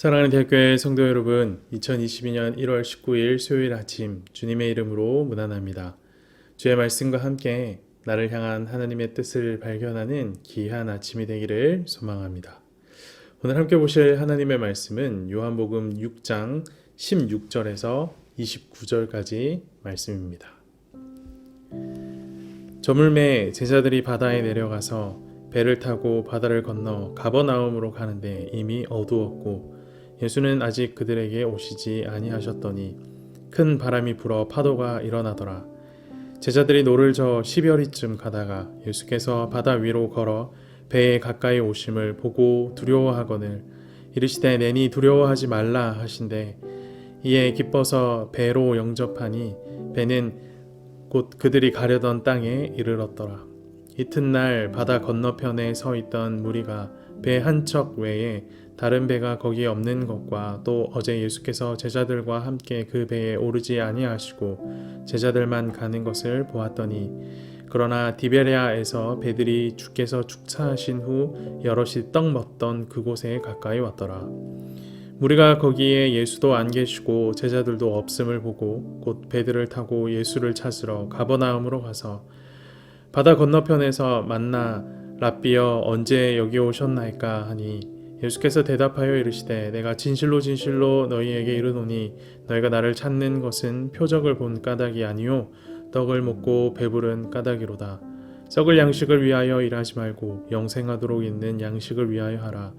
사랑하는 대학교의 성도 여러분, 2022년 1월 19일 수요일 아침 주님의 이름으로 문안합니다. 주의 말씀과 함께 나를 향한 하나님의 뜻을 발견하는 귀한 아침이 되기를 소망합니다. 오늘 함께 보실 하나님의 말씀은 요한복음 6장 16절에서 29절까지 말씀입니다. 저물매 제자들이 바다에 내려가서 배를 타고 바다를 건너 가버나움으로 가는데 이미 어두웠고 예수는 아직 그들에게 오시지 아니하셨더니 큰 바람이 불어 파도가 일어나더라. 제자들이 노를 저어 10여리쯤 가다가 예수께서 바다 위로 걸어 배에 가까이 오심을 보고 두려워하거늘 이르시되 내니 두려워하지 말라 하신대 이에 기뻐서 배로 영접하니 배는 곧 그들이 가려던 땅에 이르렀더라. 이튿날 바다 건너편에 서 있던 무리가 배 한 척 외에 다른 배가 거기에 없는 것과 또 어제 예수께서 제자들과 함께 그 배에 오르지 아니하시고 제자들만 가는 것을 보았더니 그러나 디베레아에서 배들이 주께서 축사하신 후 여럿이 떡 먹던 그곳에 가까이 왔더라. 무리가 거기에 예수도 안 계시고 제자들도 없음을 보고 곧 배들을 타고 예수를 찾으러 가버나움으로 가서 바다 건너편에서 만나 랍비여 언제 여기 오셨나이까 하니 예수께서 대답하여 이르시되 내가 진실로 진실로 너희에게 이르노니 너희가 나를 찾는 것은 표적을 본 까닭이 아니요 떡을 먹고 배부른 까닭이로다. 썩을 양식을 위하여 일하지 말고 영생하도록 있는 양식을 위하여 하라.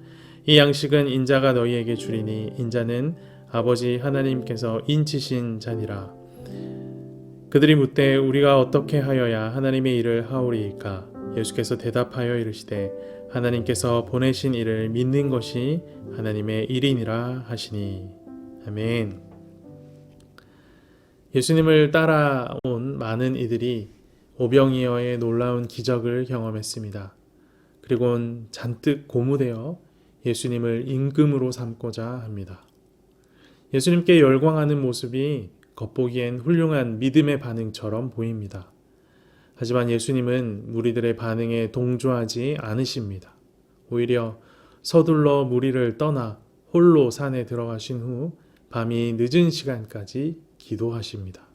이 양식은 인자가 너희에게 주리니 인자는 아버지 하나님께서 인치신 자니라. 그들이 묻되 우리가 어떻게 하여야 하나님의 일을 하오리이까? 예수께서 대답하여 이르시되 하나님께서 보내신 이를 믿는 것이 하나님의 일이니라 하시니. 아멘. 예수님을 따라온 많은 이들이 오병이어의 놀라운 기적을 경험했습니다. 그리고는 잔뜩 고무되어 예수님을 임금으로 삼고자 합니다. 예수님께 열광하는 모습이 겉보기엔 훌륭한 믿음의 반응처럼 보입니다. 하지만 예수님은 무리들의 반응에 동조하지 않으십니다. 오히려 서둘러 무리를 떠나 홀로 산에 들어가신 후 밤이 늦은 시간까지 기도하십니다.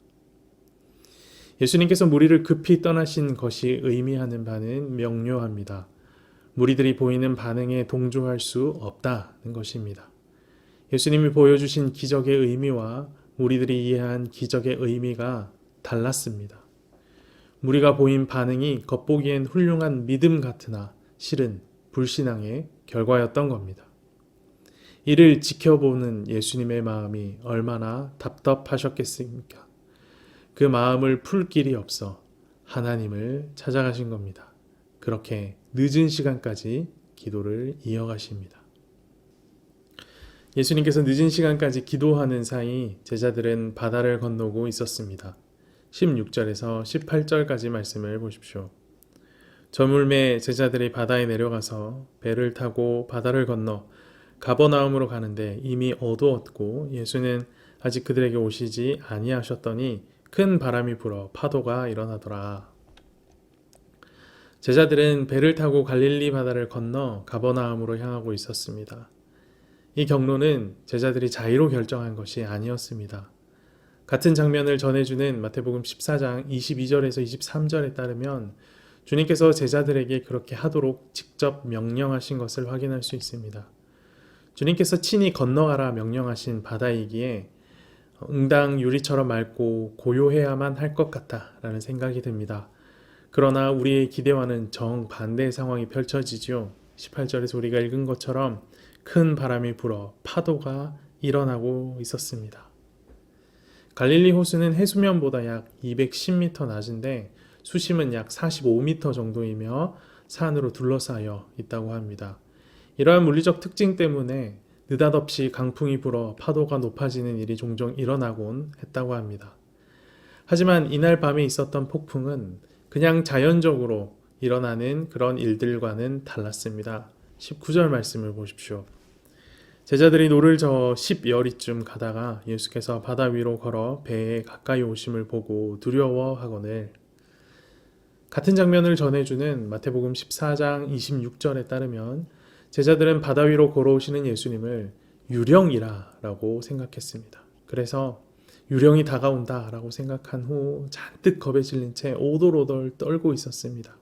예수님께서 무리를 급히 떠나신 것이 의미하는 바는 명료합니다. 무리들이 보이는 반응에 동조할 수 없다는 것입니다. 예수님이 보여주신 기적의 의미와 우리들이 이해한 기적의 의미가 달랐습니다. 무리가 보인 반응이 겉보기엔 훌륭한 믿음 같으나 실은 불신앙의 결과였던 겁니다. 이를 지켜보는 예수님의 마음이 얼마나 답답하셨겠습니까? 그 마음을 풀 길이 없어 하나님을 찾아가신 겁니다. 그렇게 늦은 시간까지 기도를 이어가십니다. 예수님께서 늦은 시간까지 기도하는 사이 제자들은 바다를 건너고 있었습니다. 16절에서 18절까지 말씀을 보십시오. 저물매 제자들이 바다에 내려가서 배를 타고 바다를 건너 가버나움으로 가는데 이미 어두웠고 예수는 아직 그들에게 오시지 아니하셨더니 큰 바람이 불어 파도가 일어나더라. 제자들은 배를 타고 갈릴리 바다를 건너 가버나움으로 향하고 있었습니다. 이 경로는 제자들이 자의로 결정한 것이 아니었습니다. 같은 장면을 전해주는 마태복음 14장 22절에서 23절에 따르면 주님께서 제자들에게 그렇게 하도록 직접 명령하신 것을 확인할 수 있습니다. 주님께서 친히 건너가라 명령하신 바다이기에 응당 유리처럼 맑고 고요해야만 할 것 같다라는 생각이 듭니다. 그러나 우리의 기대와는 정반대의 상황이 펼쳐지죠. 18절에서 우리가 읽은 것처럼 큰 바람이 불어 파도가 일어나고 있었습니다. 갈릴리 호수는 해수면보다 약 210m 낮은데 수심은 약 45m 정도이며 산으로 둘러싸여 있다고 합니다. 이러한 물리적 특징 때문에 느닷없이 강풍이 불어 파도가 높아지는 일이 종종 일어나곤 했다고 합니다. 하지만 이날 밤에 있었던 폭풍은 그냥 자연적으로 일어나는 그런 일들과는 달랐습니다. 19절 말씀을 보십시오. 제자들이 노를 저어 10여리쯤 가다가 예수께서 바다 위로 걸어 배에 가까이 오심을 보고 두려워하거늘. 같은 장면을 전해주는 마태복음 14장 26절에 따르면 제자들은 바다 위로 걸어오시는 예수님을 유령이라 라고 생각했습니다. 그래서 유령이 다가온다 라고 생각한 후 잔뜩 겁에 질린 채 오돌오돌 떨고 있었습니다.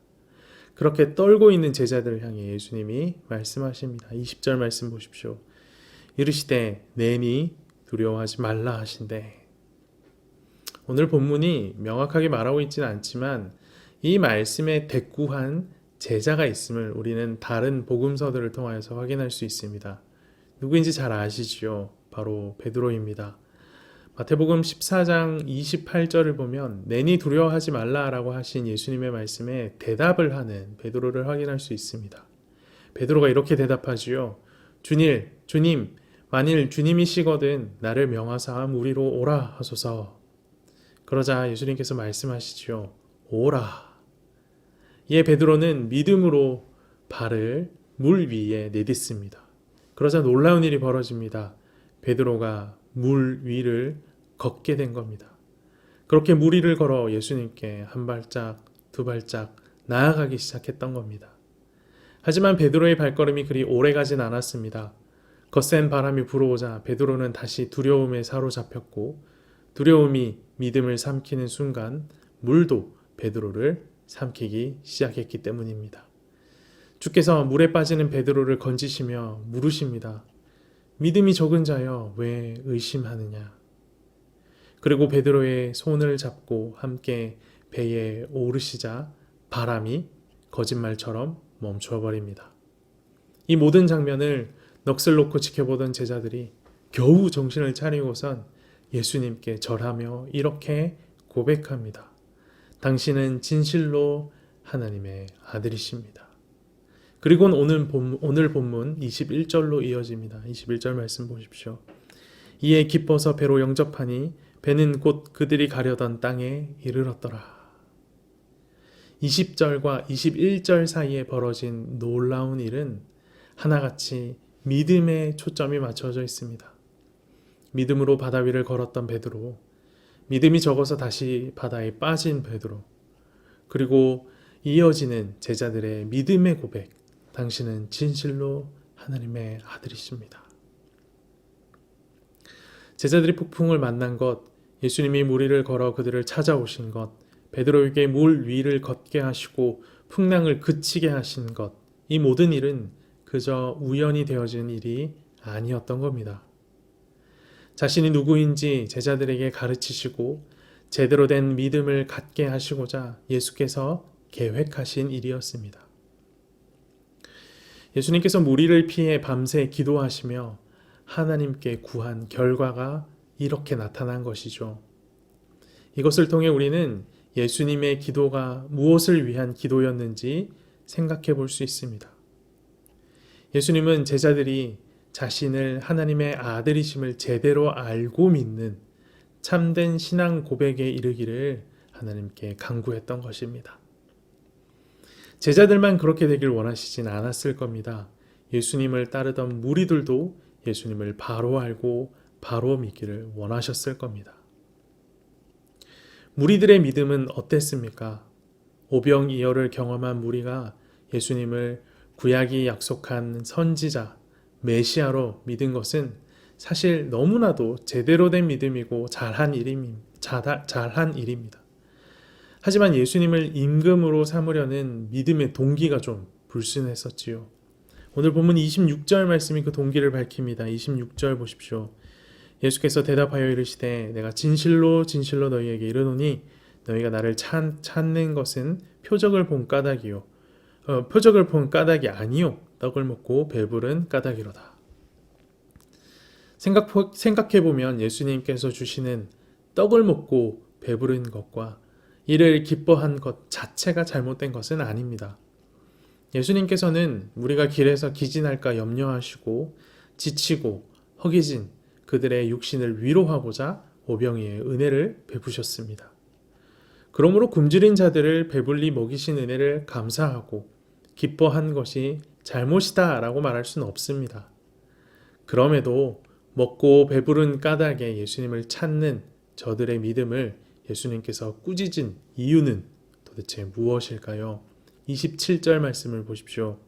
그렇게 떨고 있는 제자들을 향해 예수님이 말씀하십니다. 20절 말씀 보십시오. 이르시되 내니 두려워하지 말라 하신대. 오늘 본문이 명확하게 말하고 있지는 않지만 이 말씀에 대꾸한 제자가 있음을 우리는 다른 복음서들을 통하여서 확인할 수 있습니다. 누구인지 잘 아시죠? 바로 베드로입니다. 마태복음 14장 28절을 보면 내니 두려워하지 말라라고 하신 예수님의 말씀에 대답을 하는 베드로를 확인할 수 있습니다. 베드로가 이렇게 대답하지요. 주님, 만일 주님이시거든 나를 명하사 무리로 오라 하소서. 그러자 예수님께서 말씀하시지요. 오라. 이에 베드로는 믿음으로 발을 물 위에 내딛습니다. 그러자 놀라운 일이 벌어집니다. 베드로가 물 위를 걷게 된 겁니다. 그렇게 물 위를 걸어 예수님께 한 발짝, 두 발짝 나아가기 시작했던 겁니다. 하지만 베드로의 발걸음이 그리 오래 가진 않았습니다. 거센 바람이 불어오자 베드로는 다시 두려움에 사로잡혔고, 두려움이 믿음을 삼키는 순간 물도 베드로를 삼키기 시작했기 때문입니다. 주께서 물에 빠지는 베드로를 건지시며 물으십니다. 믿음이 적은 자여 왜 의심하느냐? 그리고 베드로의 손을 잡고 함께 배에 오르시자 바람이 거짓말처럼 멈춰버립니다. 이 모든 장면을 넋을 놓고 지켜보던 제자들이 겨우 정신을 차리고선 예수님께 절하며 이렇게 고백합니다. 당신은 진실로 하나님의 아들이십니다. 그리고는 오늘 본문 21절로 이어집니다. 21절 말씀 보십시오. 이에 기뻐서 배로 영접하니 배는 곧 그들이 가려던 땅에 이르렀더라. 20절과 21절 사이에 벌어진 놀라운 일은 하나같이 믿음에 초점이 맞춰져 있습니다. 믿음으로 바다 위를 걸었던 베드로, 믿음이 적어서 다시 바다에 빠진 베드로, 그리고 이어지는 제자들의 믿음의 고백, 당신은 진실로 하나님의 아들이십니다. 제자들이 폭풍을 만난 것, 예수님이 물 위를 걸어 그들을 찾아오신 것, 베드로에게 물 위를 걷게 하시고 풍랑을 그치게 하신 것, 이 모든 일은 그저 우연히 되어진 일이 아니었던 겁니다. 자신이 누구인지 제자들에게 가르치시고 제대로 된 믿음을 갖게 하시고자 예수께서 계획하신 일이었습니다. 예수님께서 무리를 피해 밤새 기도하시며 하나님께 구한 결과가 이렇게 나타난 것이죠. 이것을 통해 우리는 예수님의 기도가 무엇을 위한 기도였는지 생각해 볼 수 있습니다. 예수님은 제자들이 자신을 하나님의 아들이심을 제대로 알고 믿는 참된 신앙 고백에 이르기를 하나님께 간구했던 것입니다. 제자들만 그렇게 되길 원하시진 않았을 겁니다. 예수님을 따르던 무리들도 예수님을 바로 알고 바로 믿기를 원하셨을 겁니다. 무리들의 믿음은 어땠습니까? 오병이어를 경험한 무리가 예수님을 구약이 약속한 선지자, 메시아로 믿은 것은 사실 너무나도 제대로 된 믿음이고 잘한 일입니다. 하지만 예수님을 임금으로 삼으려는 믿음의 동기가 좀 불순했었지요. 오늘 본문 26절 말씀이 그 동기를 밝힙니다. 26절 보십시오. 예수께서 대답하여 이르시되 내가 진실로 진실로 너희에게 이르노니 너희가 나를 찾는 것은 표적을 본 까닭이 아니요 떡을 먹고 배부른 까닭이로다. 생각해보면 예수님께서 주시는 떡을 먹고 배부른 것과 이를 기뻐한 것 자체가 잘못된 것은 아닙니다. 예수님께서는 우리가 길에서 기진할까 염려하시고 지치고 허기진 그들의 육신을 위로하고자 오병이의 은혜를 베푸셨습니다. 그러므로 굶주린 자들을 배불리 먹이신 은혜를 감사하고 기뻐한 것이 잘못이다 라고 말할 수는 없습니다. 그럼에도 먹고 배부른 까닭에 예수님을 찾는 저들의 믿음을 예수님께서 꾸짖은 이유는 도대체 무엇일까요? 27절 말씀을 보십시오.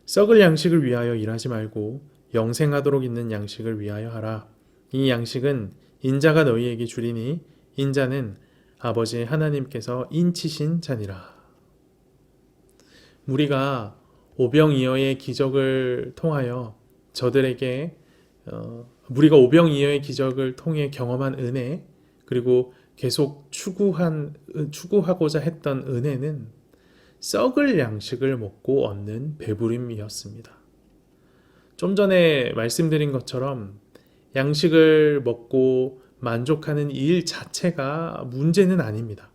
썩을 양식을 위하여 일하지 말고 영생하도록 있는 양식을 위하여 하라. 이 양식은 인자가 너희에게 주리니 인자는 아버지 하나님께서 인치신 자니라. 우리가 오병이어의 기적을 통하여 오병이어의 기적을 통해 경험한 은혜, 그리고 계속 추구하고자 했던 은혜는 썩을 양식을 먹고 얻는 배부림이었습니다. 좀 전에 말씀드린 것처럼 양식을 먹고 만족하는 일 자체가 문제는 아닙니다.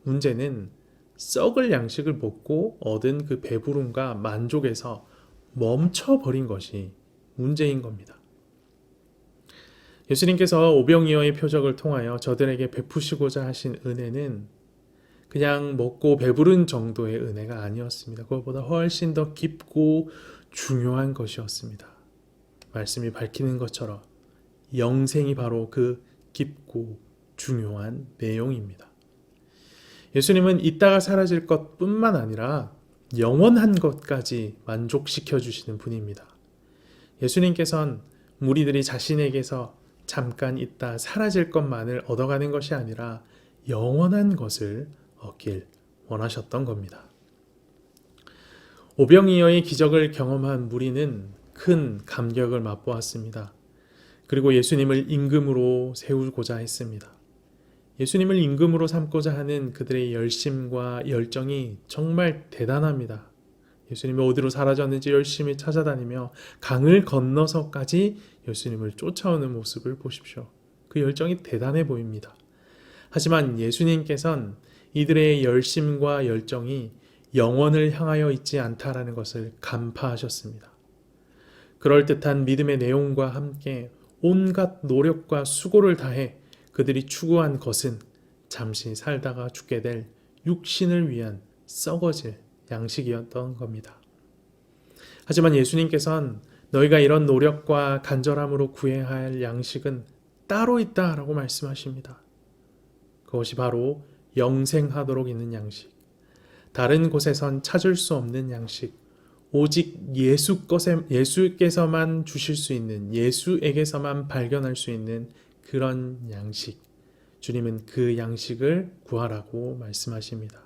문제는 썩을 양식을 먹고 얻은 그 배부름과 만족에서 멈춰버린 것이 문제인 겁니다. 예수님께서 오병이어의 표적을 통하여 저들에게 베푸시고자 하신 은혜는 그냥 먹고 배부른 정도의 은혜가 아니었습니다. 그것보다 훨씬 더 깊고 중요한 것이었습니다. 말씀이 밝히는 것처럼 영생이 바로 그 깊고 중요한 내용입니다. 예수님은 있다가 사라질 것뿐만 아니라 영원한 것까지 만족시켜 주시는 분입니다. 예수님께서는 무리들이 자신에게서 잠깐 있다 사라질 것만을 얻어가는 것이 아니라 영원한 것을 얻길 원하셨던 겁니다. 오병이어의 기적을 경험한 무리는 큰 감격을 맛보았습니다. 그리고 예수님을 임금으로 세우고자 했습니다. 예수님을 임금으로 삼고자 하는 그들의 열심과 열정이 정말 대단합니다. 예수님이 어디로 사라졌는지 열심히 찾아다니며 강을 건너서까지 예수님을 쫓아오는 모습을 보십시오. 그 열정이 대단해 보입니다. 하지만 예수님께서는 이들의 열심과 열정이 영원을 향하여 있지 않다라는 것을 간파하셨습니다. 그럴듯한 믿음의 내용과 함께 온갖 노력과 수고를 다해 그들이 추구한 것은 잠시 살다가 죽게 될 육신을 위한 썩어질 양식이었던 겁니다. 하지만 예수님께서는 너희가 이런 노력과 간절함으로 구해야 할 양식은 따로 있다라고 말씀하십니다. 그것이 바로 영생하도록 있는 양식, 다른 곳에선 찾을 수 없는 양식, 오직 예수께서만 주실 수 있는, 예수에게서만 발견할 수 있는 그런 양식, 주님은 그 양식을 구하라고 말씀하십니다.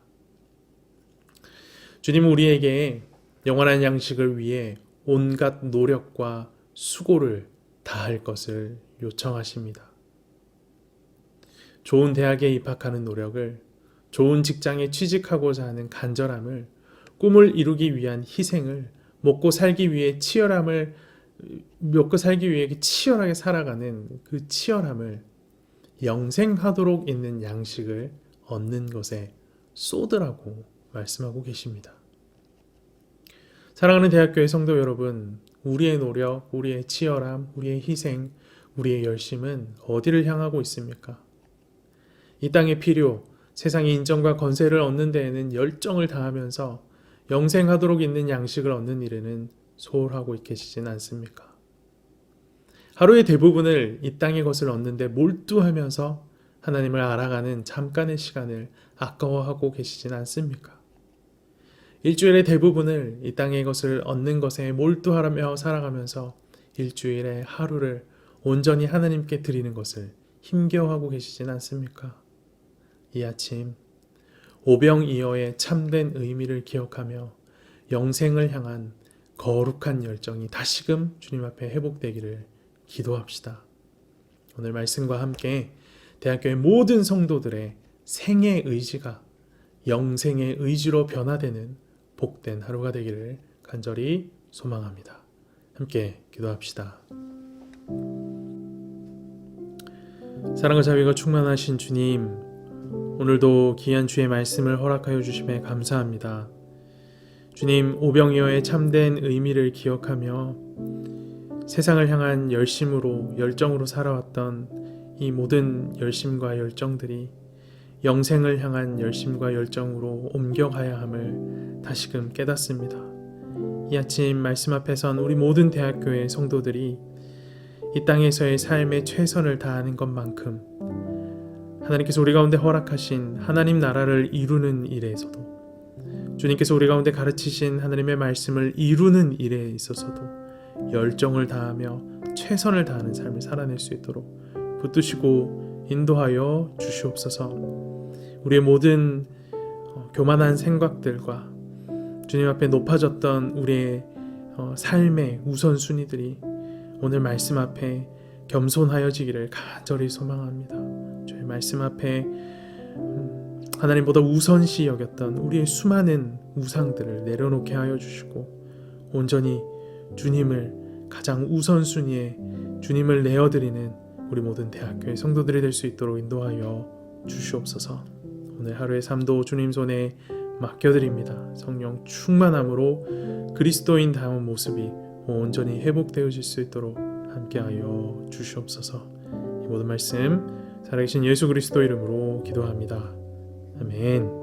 주님은 우리에게 영원한 양식을 위해 온갖 노력과 수고를 다할 것을 요청하십니다. 좋은 대학에 입학하는 노력을, 좋은 직장에 취직하고자 하는 간절함을, 꿈을 이루기 위한 희생을, 먹고 살기 위해 치열하게 살아가는 그 치열함을 영생하도록 있는 양식을 얻는 것에 쏟으라고 말씀하고 계십니다. 사랑하는 대학교의 성도 여러분, 우리의 노력, 우리의 치열함, 우리의 희생, 우리의 열심은 어디를 향하고 있습니까? 이 땅의 필요, 세상의 인정과 건세를 얻는 데에는 열정을 다하면서 영생하도록 있는 양식을 얻는 일에는 소홀하고 계시진 않습니까? 하루의 대부분을 이 땅의 것을 얻는 데 몰두하면서 하나님을 알아가는 잠깐의 시간을 아까워하고 계시진 않습니까? 일주일의 대부분을 이 땅의 것을 얻는 것에 몰두하며 살아가면서 일주일의 하루를 온전히 하나님께 드리는 것을 힘겨워하고 계시진 않습니까? 이 아침 오병이어의 참된 의미를 기억하며 영생을 향한 거룩한 열정이 다시금 주님 앞에 회복되기를 기도합시다. 오늘 말씀과 함께 대학교의 모든 성도들의 생의 의지가 영생의 의지로 변화되는 복된 하루가 되기를 간절히 소망합니다. 함께 기도합시다. 사랑과 자비가 충만하신 주님, 오늘도 귀한 주의 말씀을 허락하여 주심에 감사합니다. 주님, 오병이어의 참된 의미를 기억하며 세상을 향한 열심으로 열정으로 살아왔던 이 모든 열심과 열정들이 영생을 향한 열심과 열정으로 옮겨가야 함을 다시금 깨닫습니다. 이 아침 말씀 앞에선 우리 모든 대학교의 성도들이 이 땅에서의 삶에 최선을 다하는 것만큼 하나님께서 우리 가운데 허락하신 하나님 나라를 이루는 일에서도, 주님께서 우리 가운데 가르치신 하나님의 말씀을 이루는 일에 있어서도 열정을 다하며 최선을 다하는 삶을 살아낼 수 있도록 붙드시고 인도하여 주시옵소서. 우리의 모든 교만한 생각들과 주님 앞에 높아졌던 우리의 삶의 우선순위들이 오늘 말씀 앞에 겸손하여지기를 간절히 소망합니다. 주의 말씀 앞에 하나님보다 우선시 여겼던 우리의 수많은 우상들을 내려놓게 하여 주시고 온전히 주님을 가장 우선순위에 주님을 내어드리는 우리 모든 대학교의 성도들이 될 수 있도록 인도하여 주시옵소서. 오늘 하루의 삶도 주님 손에 맡겨드립니다. 성령 충만함으로 그리스도인다운 모습이 온전히 회복되어질 수 있도록 함께하여 주시옵소서. 이 모든 말씀 살아계신 예수 그리스도 이름으로 기도합니다. 아멘.